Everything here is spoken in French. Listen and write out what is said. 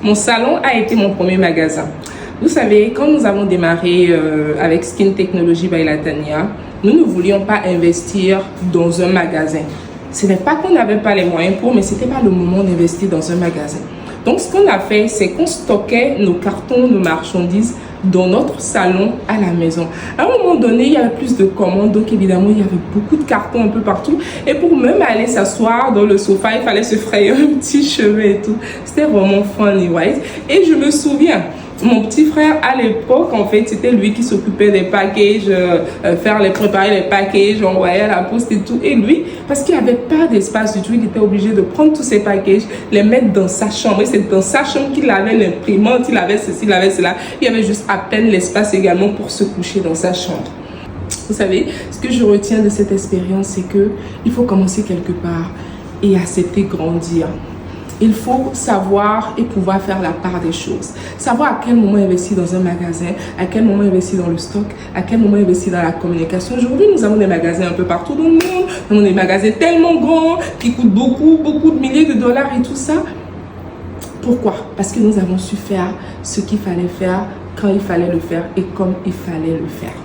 Mon salon a été mon premier magasin. Vous savez, quand nous avons démarré avec Skin Technology by Latanya, nous ne voulions pas investir dans un magasin. Ce n'est pas qu'on n'avait pas les moyens pour, mais ce n'était pas le moment d'investir dans un magasin. Donc, ce qu'on a fait, c'est qu'on stockait nos cartons, nos marchandises dans notre salon à la maison. À un moment donné, il y avait plus de commandes, donc évidemment, il y avait beaucoup de cartons un peu partout. Et pour même aller s'asseoir dans le sofa, il fallait se frayer un petit chemin et tout. C'était vraiment funny, right? Et je me souviens, mon petit frère, à l'époque, en fait, c'était lui qui s'occupait des packages, préparer les packages, envoyer à la poste et tout. Et lui, parce qu'il n'y avait pas d'espace du tout, il était obligé de prendre tous ces packages, les mettre dans sa chambre. Et c'est dans sa chambre qu'il avait l'imprimante, il avait ceci, il avait cela. Il y avait juste à peine l'espace également pour se coucher dans sa chambre. Vous savez, ce que je retiens de cette expérience, c'est que il faut commencer quelque part et accepter grandir. Il faut savoir et pouvoir faire la part des choses. Savoir à quel moment investir dans un magasin, à quel moment investir dans le stock, à quel moment investir dans la communication. Aujourd'hui, nous avons des magasins un peu partout dans le monde. Nous avons des magasins tellement grands qui coûtent beaucoup de milliers de dollars et tout ça. Pourquoi? Parce que nous avons su faire ce qu'il fallait faire, quand il fallait le faire et comme il fallait le faire.